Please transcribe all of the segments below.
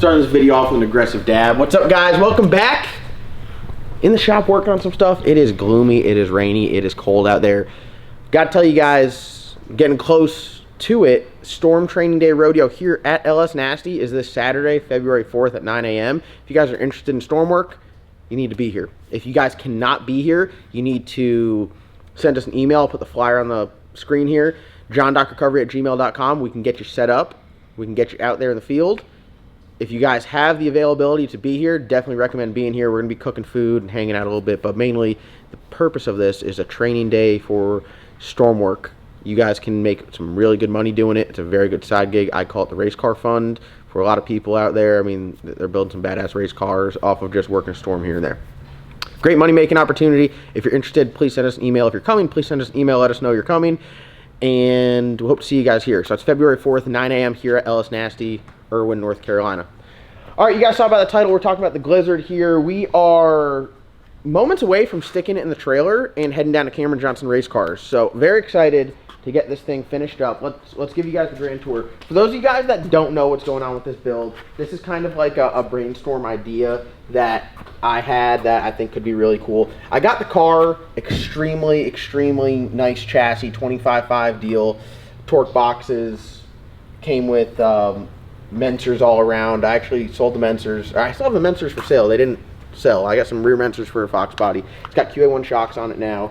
Starting this video off with an aggressive dab. What's up, guys? Welcome back. In the shop working on some stuff. It is gloomy, it is rainy, it is cold out there. Got to tell you guys, getting close to it, Storm Training Day Rodeo here at LS Nasty is this Saturday, February 4th at 9 a.m. If you guys are interested in storm work, you need to be here. If you guys cannot be here, you need to send us an email. I'll put the flyer on the screen here. john.recovery@gmail.com. We can get you set up. We can get you out there in the field. If you guys have the availability to be here, definitely recommend being here. We're going to be cooking food and hanging out a little bit, but mainly the purpose of this is a training day for storm work. You guys can make some really good money doing it. It's a very good side gig. I call it the race car fund for a lot of people out there. I mean, they're building some badass race cars off of just working storm here and there. Great money-making opportunity. If you're interested, please send us an email. If you're coming, please send us an email. Let us know you're coming. And we hope to see you guys here. So it's February 4th, 9 a.m. here at LS Nasty, Erwin, North Carolina. All right, you guys saw by the title, we're talking about the Glizzard here. We are moments away from sticking it in the trailer and heading down to Cameron Johnson Race Cars. So very excited to get this thing finished up. Let's give you guys a grand tour. For those of you guys that don't know what's going on with this build, this is kind of like a brainstorm idea that I had that I think could be really cool. I got the car, extremely nice chassis, 25.5 deal, torque boxes, came with Mensers all around. I actually sold the Mensers. I still have the Mensers for sale. They didn't sell. I got some rear Mensers for a Fox body. It's got QA1 shocks on it now.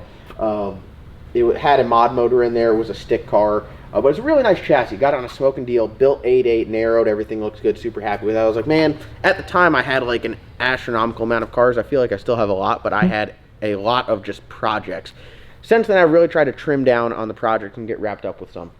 It had a mod motor in there. It was a stick car. But it's a really nice chassis. Got it on a smoking deal. Built 8.8, narrowed. Everything looks good. Super happy with it. I was like, man, at the time I had like an astronomical amount of cars. I feel like I still have a lot, but I had a lot of just projects. Since then, I've really tried to trim down on the project and get wrapped up with some.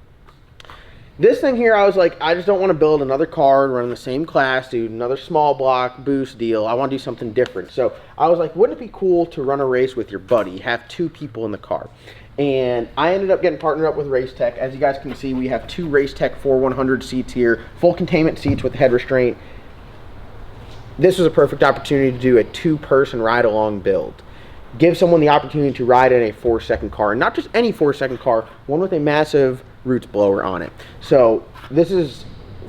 This thing here, I was like, I just don't want to build another car and run in the same class, do another small block boost deal. I want to do something different. So I was like, wouldn't it be cool to run a race with your buddy, have two people in the car? And I ended up getting partnered up with Race Tech. As you guys can see, we have two Race Tech 4100 seats here, full containment seats with head restraint. This was a perfect opportunity to do a two-person ride-along build. Give someone the opportunity to ride in a 4-second car, and not just any 4-second car, one with a massive roots blower on it. So this is,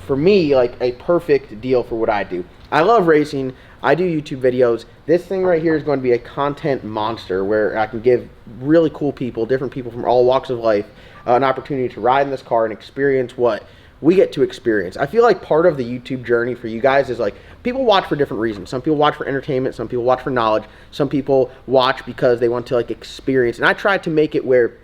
for me, like a perfect deal for what I do. I love racing. I do YouTube videos. This thing right here is going to be a content monster where I can give really cool people, different people from all walks of life, an opportunity to ride in this car and experience what we get to experience. I feel like part of the YouTube journey for you guys is like, people watch for different reasons. Some people watch for entertainment, some people watch for knowledge, some people watch because they want to like experience. And I try to make it where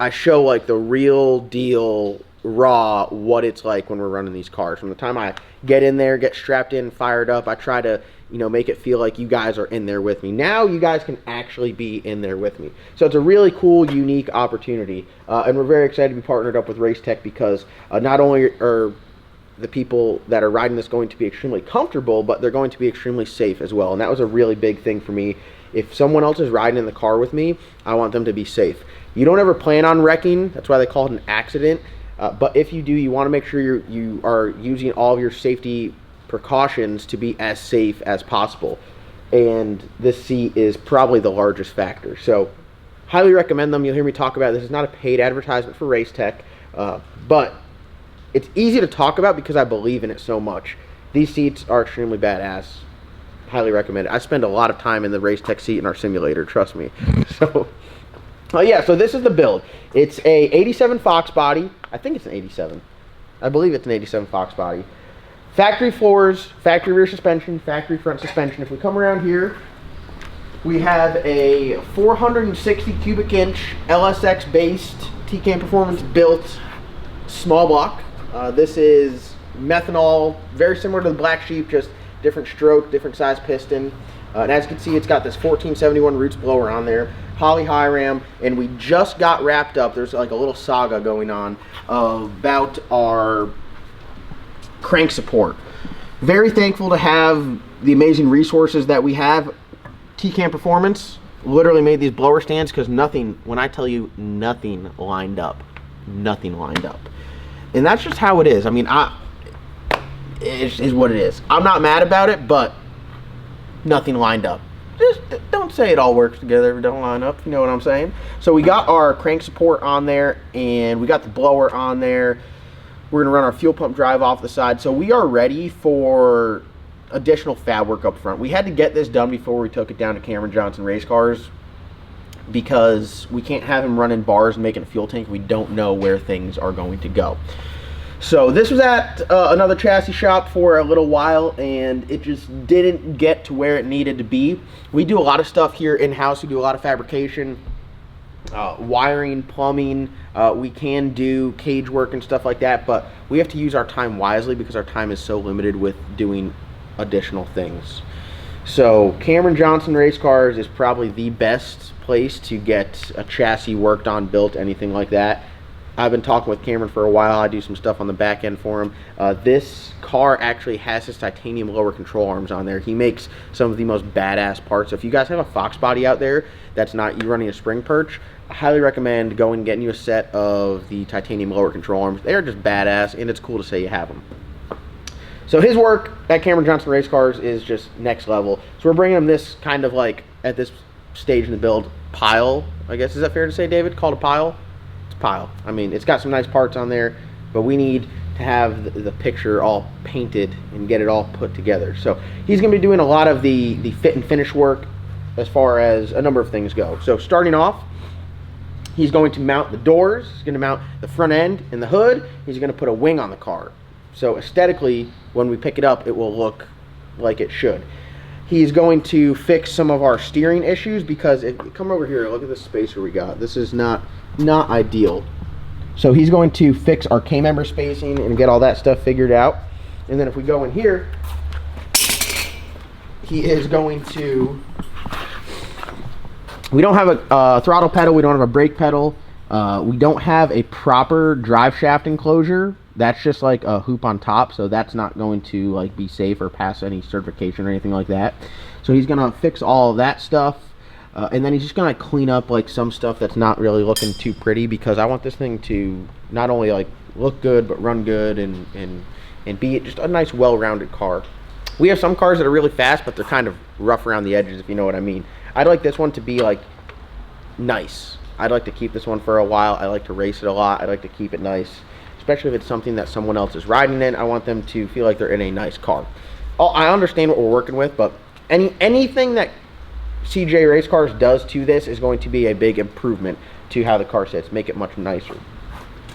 I show like the real deal, raw, what it's like when we're running these cars. From the time I get in there, get strapped in, fired up, I try to, you know, make it feel like you guys are in there with me. Now you guys can actually be in there with me. So it's a really cool, unique opportunity. And we're very excited to be partnered up with Race Tech because not only are the people that are riding this going to be extremely comfortable, but they're going to be extremely safe as well. And that was a really big thing for me. If someone else is riding in the car with me, I want them to be safe. You don't ever plan on wrecking. That's why they call it an accident. But if you do, you want to make sure you are using all of your safety precautions to be as safe as possible. And this seat is probably the largest factor. So highly recommend them. You'll hear me talk about it. This is not a paid advertisement for Race Tech, but it's easy to talk about because I believe in it so much. These seats are extremely badass. Highly recommend it. I spend a lot of time in the Race Tech seat in our simulator, trust me. So yeah, so this is the build. It's a 87 Fox body. I think it's an 87. I believe it's an 87 Fox body. Factory floors, factory rear suspension, factory front suspension. If we come around here, we have a 460 cubic inch LSX based TCAM Performance built small block. This is methanol, very similar to the Black Sheep, just different stroke, different size piston. And as you can see, it's got this 1471 roots blower on there, HOLLEY high ram, and we just got wrapped up. There's like a little saga going on about our crank support. Very thankful to have the amazing resources that we have. TCAM Performance literally made these blower stands because nothing, when I tell you nothing lined up, nothing lined up. And that's just how it is. I mean, it is what it is. I'm not mad about it, but nothing lined up. Just don't say it all works together if it don't line up, you know what I'm saying? So we got our crank support on there, and we got the blower on there. We're going to run our fuel pump drive off the side. So we are ready for additional fab work up front. We had to get this done before we took it down to Cameron Johnson Race Cars, because we can't have him running bars and making a fuel tank. We don't know where things are going to go. So this was at another chassis shop for a little while, and it just didn't get to where it needed to be. We do a lot of stuff here in-house. We do a lot of fabrication, wiring, plumbing. We can do cage work and stuff like that, but we have to use our time wisely because our time is so limited with doing additional things. So Cameron Johnson Race Cars is probably the best place to get a chassis worked on, built, anything like that. I've been talking with Cameron for a while. I do some stuff on the back end for him. This car actually has his titanium lower control arms on there. He makes some of the most badass parts. So if you guys have a Fox body out there that's not you running a spring perch, I highly recommend going and getting you a set of the titanium lower control arms. They're just badass, and it's cool to say you have them. So his work at Cameron Johnson Race Cars is just next level. So we're bringing him this kind of like, at this stage in the build, pile, I guess. Is that fair to say, David? Called a pile? Pile. I mean, it's got some nice parts on there, but we need to have the picture all painted and get it all put together. So he's going to be doing a lot of the fit and finish work as far as a number of things go. So starting off, he's going to mount the doors, he's going to mount the front end and the hood, he's going to put a wing on the car. So aesthetically, when we pick it up, it will look like it should. He's going to fix some of our steering issues, because if you come over here, look at this spacer we got. This is not ideal. So he's going to fix our K-member spacing and get all that stuff figured out. And then if we go in here, he is going to, we don't have a throttle pedal, we don't have a brake pedal, we don't have a proper drive shaft enclosure. That's just like a hoop on top, so that's not going to like be safe or pass any certification or anything like that. So he's gonna fix all of that stuff, and then he's just gonna clean up like some stuff that's not really looking too pretty, because I want this thing to not only like look good but run good and be just a nice well-rounded car. We have some cars that are really fast, but they're kind of rough around the edges, if you know what I mean. I'd like this one to be like nice. I'd like to keep this one for a while. I like to race it a lot. I'd like to keep it nice, especially if it's something that someone else is riding in. I want them to feel like they're in a nice car. I understand what we're working with, but anything that CJ Race Cars does to this is going to be a big improvement to how the car sits, make it much nicer.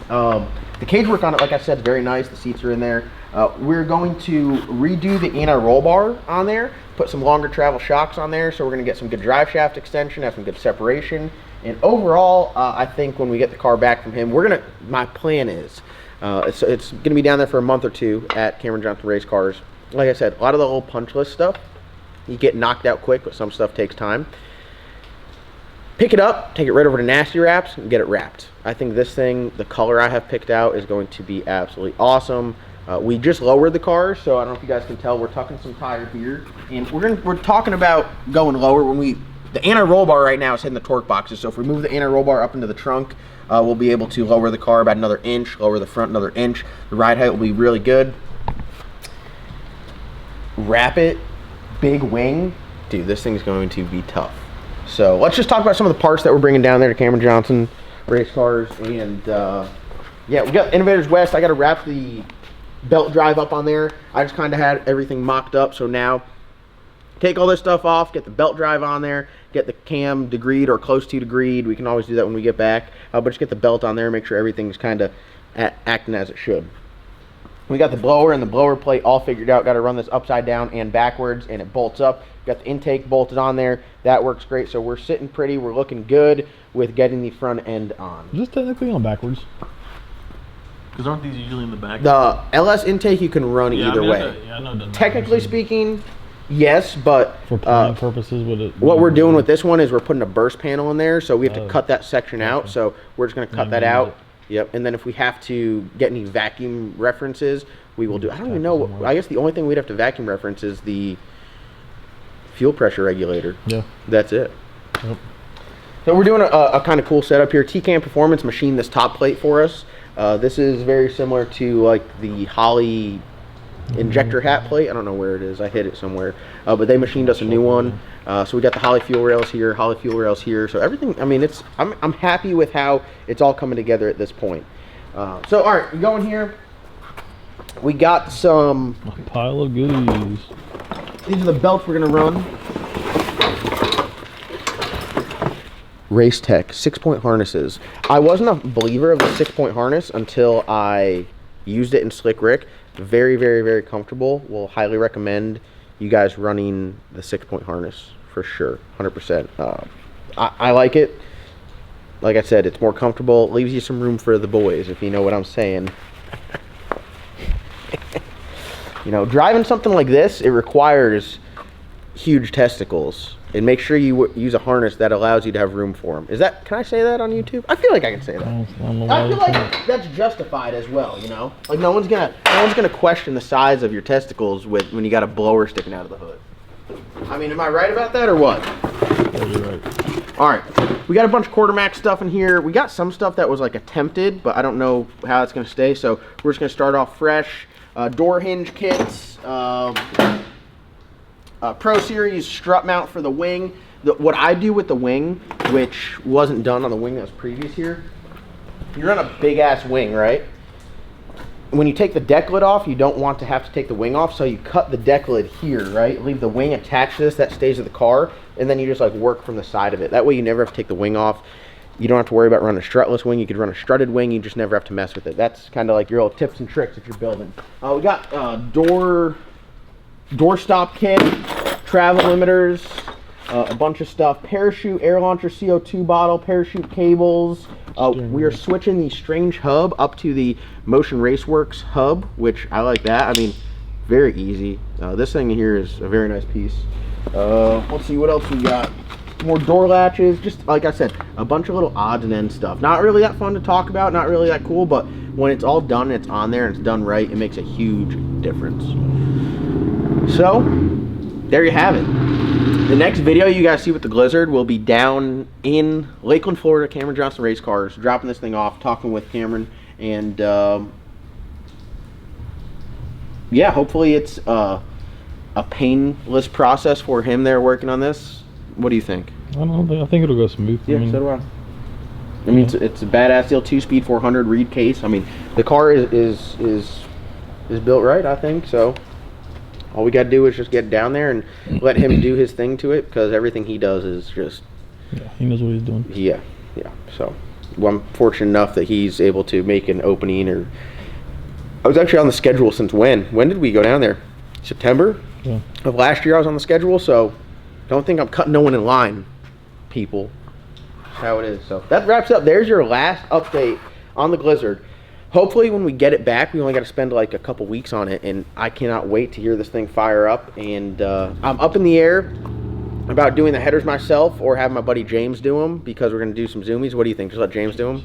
The cage work on it, like I said, is very nice. The seats are in there. We're going to redo the anti-roll bar on there, put some longer travel shocks on there, so we're going to get some good drive shaft extension, have some good separation. And overall, I think when we get the car back from him, my plan is, it's going to be down there for a month or two at Cameron Johnson Race Cars. Like I said, a lot of the little punch list stuff, you get knocked out quick, but some stuff takes time. Pick it up, take it right over to Nasty Wraps, and get it wrapped. I think this thing, the color I have picked out, is going to be absolutely awesome. We just lowered the car, so I don't know if you guys can tell, we're tucking some tire here. And we're talking about going lower when the anti-roll bar right now is hitting the torque boxes, so if we move the anti-roll bar up into the trunk, we'll be able to lower the car about another inch, lower the front another inch. The ride height will be really good. Wrap it, big wing. Dude, this thing's going to be tough. So let's just talk about some of the parts that we're bringing down there to Cameron Johnson Race Cars. And yeah, we got Innovators West. I got to wrap the belt drive up on there. I just kind of had everything mocked up, so now take all this stuff off, get the belt drive on there, get the cam degreed or close to degreed. We can always do that when we get back, but just get the belt on there, make sure everything's kind of acting as it should. We got the blower and the blower plate all figured out. Got to run this upside down and backwards, and it bolts up. Got the intake bolted on there. That works great. So we're sitting pretty. We're looking good with getting the front end on. Is this technically on backwards? Because aren't these usually in the back? The LS intake you can run either way. I know Technically speaking, yes, but for planning purposes, what we're doing with this one is we're putting a burst panel in there, so we have to cut that section out. So we're just going to cut that out. Yep, and then if we have to get any vacuum references, we will do. I don't even know. I guess the only thing we'd have to vacuum reference is the fuel pressure regulator. Yeah. That's it. Yep. So we're doing a kind of cool setup here. TCAM Performance machined this top plate for us. This is very similar to like the HOLLEY injector hat plate. I don't know where it is. I hid it somewhere. But they machined us a new one. So we got the HOLLEY fuel rails here, HOLLEY fuel rails here. So everything, I mean, I'm happy with how it's all coming together at this point. So all right, we go in here. We got some... A pile of goodies. These are the belts we're going to run. Race Tech 6-point harnesses. I wasn't a believer of the 6-point harness until I used it in Slick Rick. Very, very, very comfortable. Will highly recommend you guys running the 6-point harness for sure. 100%. I like it. Like I said, it's more comfortable. It leaves you some room for the boys, if you know what I'm saying. You know, driving something like this, it requires huge testicles. And make sure you use a harness that allows you to have room for them. Is that, can I say that on YouTube? I feel like I can say that. I feel like that's justified as well, you know? Like no one's gonna question the size of your testicles when you got a blower sticking out of the hood. I mean, am I right about that or what? Yeah, you're right. All right, we got a bunch of quartermax stuff in here. We got some stuff that was like attempted, but I don't know how it's gonna stay. So we're just gonna start off fresh. Door hinge kits, Pro Series strut mount for the wing. What I do with the wing, which wasn't done on the wing that was previous here, you're on a big ass wing, right? When you take the deck lid off, you don't want to have to take the wing off, so you cut the deck lid here, right? Leave the wing attached to this, that stays to the car, and then you just like work from the side of it. That way you never have to take the wing off. You don't have to worry about running a strutless wing. You could run a strutted wing. You just never have to mess with it. That's kind of like your little tips and tricks if you're building. We got door stop kit, travel limiters, a bunch of stuff. Parachute, air launcher, CO2 bottle, parachute cables. We are switching the Strange hub up to the Motion Raceworks hub, which I like that. I mean, very easy. This thing here is a very nice piece. Let's see what else we got. More door latches, just like I said, a bunch of little odds and ends stuff. Not really that fun to talk about, not really that cool, but when it's all done and it's on there and it's done right, it makes a huge difference. So, there you have it. The next video you guys see with the Glizzard will be down in Lakeland, Florida, Cameron Johnson Race Cars, dropping this thing off, talking with Cameron, and yeah, hopefully it's a painless process for him there working on this. What do you think? I think it'll go smooth. Yeah, so do I. I mean, it's a badass deal, 2-speed 400 reed case. I mean, the car is built right, I think. So all we got to do is just get down there and let him do his thing to it, because everything he does is just... Yeah, he knows what he's doing. Yeah. So well, I'm fortunate enough that he's able to make an opening. Or I was actually on the schedule since when? When did we go down there? September of last year I was on the schedule, so... Don't think I'm cutting no one in line, people. That's how it is. So that wraps up. There's your last update on the Glizzard. Hopefully when we get it back, we only got to spend like a couple weeks on it, and I cannot wait to hear this thing fire up. And I'm up in the air about doing the headers myself or having my buddy James do them, because we're going to do some zoomies. What do you think? Just let James do them?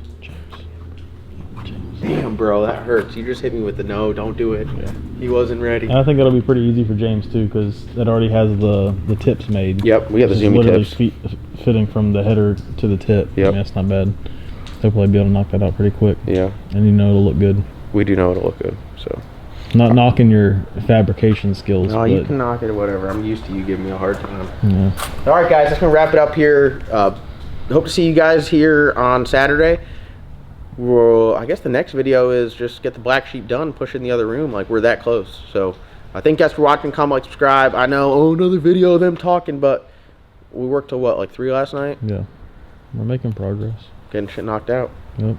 Damn, bro, that hurts. You just hit me with the no, don't do it. Yeah. He wasn't ready. And I think that'll be pretty easy for James too, because that already has the tips made. Yep, we have the zoomy tips. Fitting from the header to the tip. Yep. I mean, that's not bad. They'll probably be able to knock that out pretty quick. Yeah. And you know it'll look good. We do know it'll look good, so. Not knocking your fabrication skills. No, you can knock it or whatever. I'm used to you giving me a hard time. Yeah. All right, guys, that's going to wrap it up here. Hope to see you guys here on Saturday. Well, I guess the next video is just get the black sheep done, push it in the other room. Like, we're that close. So I thank you guys for watching. Comment, like, subscribe. I know, another video of them talking, but we worked till what, like 3 last night? Yeah. We're making progress. Getting shit knocked out. Yep.